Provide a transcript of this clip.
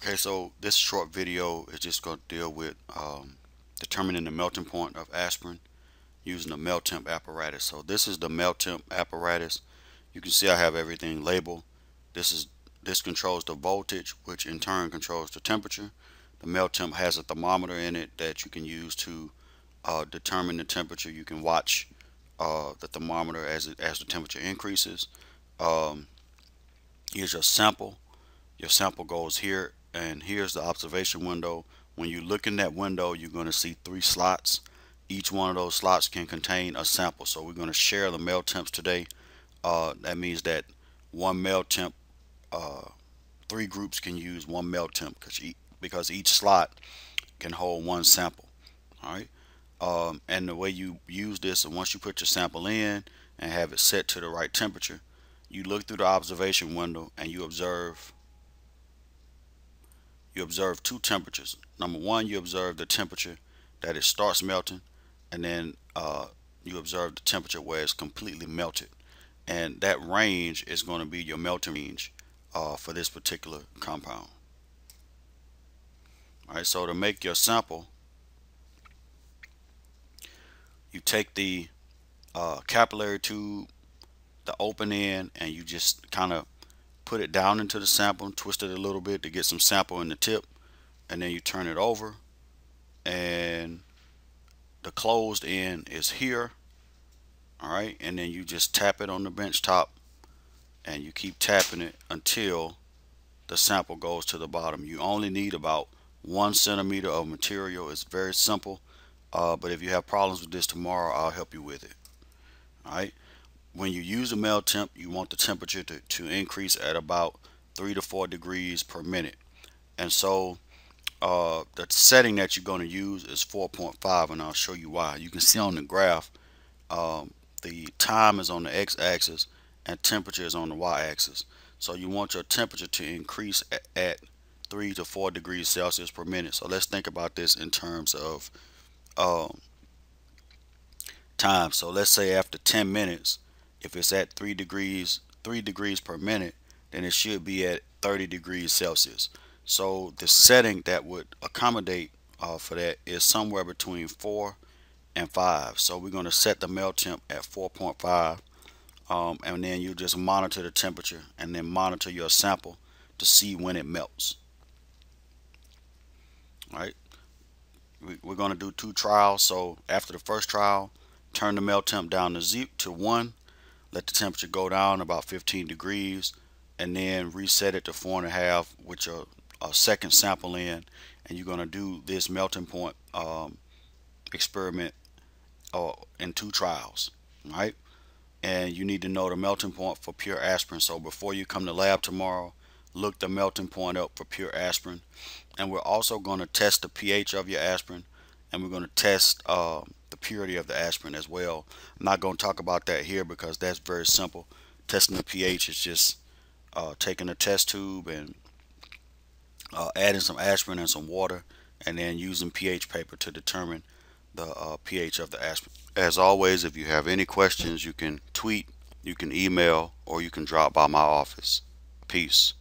Okay, so this short video is just going to deal with determining the melting point of aspirin using the melt temp apparatus. So this is the melt temp apparatus. You can see I have everything labeled. This controls the voltage, which in turn controls the temperature. The melt temp has a thermometer in it that you can use to determine the temperature. You can watch the thermometer as the temperature increases. Here's your sample. Your sample goes here, and here's the observation window. When you look in that window, you're going to see 3 slots. Each one of those slots can contain a sample. So we're going to share the melt temps today. That means that one melt temp, 3 groups can use one melt temp because each slot can hold one sample. All right. And the way you use this, and once you put your sample in and have it set to the right temperature, you look through the observation window and you observe 2 temperatures. Number 1, you observe the temperature that it starts melting, and then you observe the temperature where it's completely melted, and that range is going to be your melting range for this particular compound. Alright, so to make your sample, you take the capillary tube, the open end, and you just kind of put it down into the sample and twist it a little bit to get some sample in the tip, and then you turn it over, and the closed end is here. Alright, and then you just tap it on the bench top, and you keep tapping it until the sample goes to the bottom. You only need about 1 centimeter of material. It's very simple, but if you have problems with this tomorrow, I'll help you with it. Alright, when you use a melt temp, you want the temperature to increase at about 3 to 4 degrees per minute. And so the setting that you're going to use is 4.5, and I'll show you why. You can see on the graph the time is on the x-axis and temperature is on the y-axis. So you want your temperature to increase at 3 to 4 degrees Celsius per minute. So let's think about this in terms of time. So let's say after 10 minutes, if it's at 3 degrees per minute, then it should be at 30 degrees Celsius. So the setting that would accommodate for that is somewhere between 4 and 5. So we're going to set the melt temp at 4.5, and then you just monitor the temperature and then monitor your sample to see when it melts. All right, we're going to do 2 trials. So after the first trial, turn the melt temp down to 1, let the temperature go down about 15 degrees, and then reset it to 4.5 with your second sample in, and you're going to do this melting point experiment in 2 trials. Right, and you need to know the melting point for pure aspirin. So before you come to lab tomorrow, look the melting point up for pure aspirin. And we're also going to test the pH of your aspirin, and we're going to test the purity of the aspirin as well. I'm not going to talk about that here because that's very simple. Testing the pH is just taking a test tube and adding some aspirin and some water, and then using pH paper to determine the pH of the aspirin. As always, if you have any questions, you can tweet, you can email, or you can drop by my office. Peace.